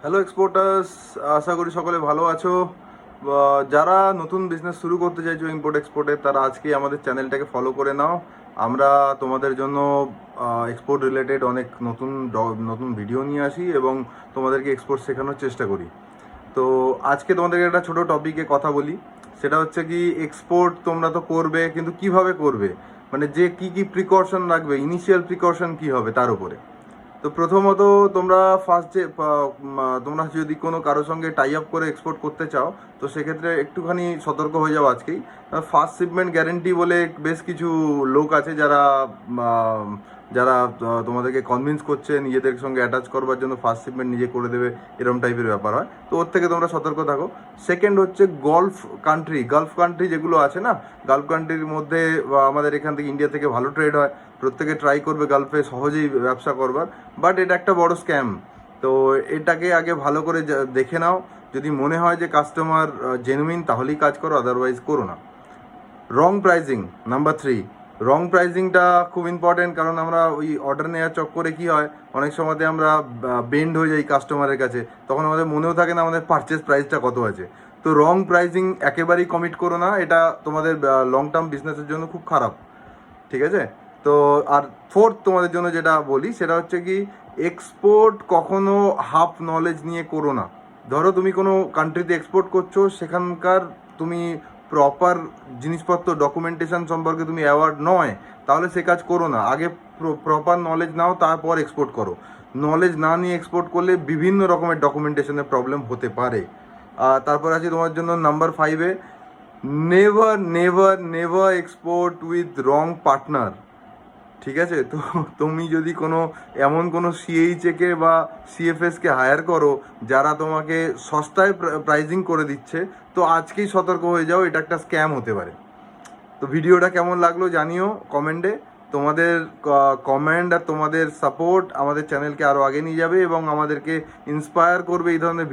Hello exporters, আশা করি সকলে ভালো আছো। যারা নতুন বিজনেস শুরু করতে চাইছো ইম্পোর্ট এক্সপোর্টে, তারা আজকে আমাদের চ্যানেলটাকে ফলো করে নাও। আমরা তোমাদের জন্য এক্সপোর্ট রিলেটেড অনেক নতুন নতুন ভিডিও নিয়ে আসি এবং তোমাদেরকে এক্সপোর্ট শেখানোর চেষ্টা করি। তো আজকে তোমাদেরকে একটা ছোট টপিকে কথা বলি। সেটা হচ্ছে কি, এক্সপোর্ট তোমরা তো করবে, কিন্তু কিভাবে করবে, মানে যে কি কি প্রিকশন রাখবে, ইনিশিয়াল প্রিকশন কি হবে তার উপরে। তো প্রথমত তোমরা ফার্স্ট যে তোমরা যদি কোনো কারোর সঙ্গে টাই আপ করে এক্সপোর্ট করতে চাও, তো সেক্ষেত্রে একটুখানি সতর্ক হয়ে যাও আজকেই। ফার্স্ট শিপমেন্ট গ্যারেন্টি বলে বেশ কিছু লোক আছে যারা আহ, যারা তোমাদেরকে কনভিন্স করছে নিজেদের সঙ্গে অ্যাটাচ করবার জন্য ফার্স্ট শিপমেন্ট নিজে করে দেবে, এরকম টাইপের ব্যাপার হয়। তো ওর থেকে তোমরা সতর্ক থাকো। সেকেন্ড হচ্ছে গালফ কান্ট্রি যেগুলো আছে না, গালফ কান্ট্রির মধ্যে আমাদের এখান থেকে ইন্ডিয়া থেকে ভালো ট্রেড হয়। প্রত্যেকে ট্রাই করবে গালফে সহজেই ব্যবসা করবার, বাট এটা একটা বড় স্ক্যাম। তো এটাকে আগে ভালো করে দেখে নাও। যদি মনে হয় যে কাস্টমার জেনুইন, তাহলেই কাজ করো, আদারওয়াইজ করো না। রং প্রাইজিং, নাম্বার 3। রং প্রাইজিংটা খুব ইম্পর্টেন্ট, কারণ আমরা ওই অর্ডার নেওয়ার চক্করে কি হয়, অনেক সময়তে আমরা বেন্ড হয়ে যাই কাস্টমারের কাছে, তখন আমাদের মনেও থাকে না আমাদের পারচেস প্রাইসটা কত আছে। তো রং প্রাইজিং একেবারেই কমিট করো না, এটা তোমাদের লং টার্ম বিজনেসের জন্য খুব খারাপ। ঠিক আছে? তো আর ফোর্থ তোমাদের জন্য যেটা বলি সেটা হচ্ছে কি, এক্সপোর্ট কখনো হাফ নলেজ নিয়ে করো না। ধরো তুমি কোনো কান্ট্রিতে এক্সপোর্ট করছো, সেখানকার তুমি প্রপার জিনিসপত্র ডকুমেন্টেশন সম্পর্কে তুমি অ্যাওয়ার্ড নয়, তাহলে সে কাজ করো না। আগে প্রপার নলেজ নাও, তারপর এক্সপোর্ট করো। নলেজ না নিয়ে এক্সপোর্ট করলে বিভিন্ন রকমের ডকুমেন্টেশনের প্রবলেম হতে পারে। তারপর আছে তোমার জন্য নাম্বার 5-এ, never never never export with wrong partner. ঠিক আছে? তো তুমি যদি এমন কোনো সিএইচএকে বা সিএফএসকে হায়ার করো যারা তোমাকে সস্তায় প্রাইজিং করে দিচ্ছে, তো আজকেই সতর্ক হয়ে যাও, এটা একটা স্ক্যাম হতে পারে। তো ভিডিওটা কেমন লাগলো জানিও কমেন্টে। তোমাদের কমেন্ট আর তোমাদের সাপোর্ট আমাদের চ্যানেলকে আরও আগে নিয়ে যাবে এবং আমাদেরকে ইন্সপায়ার করবে এই ধরনের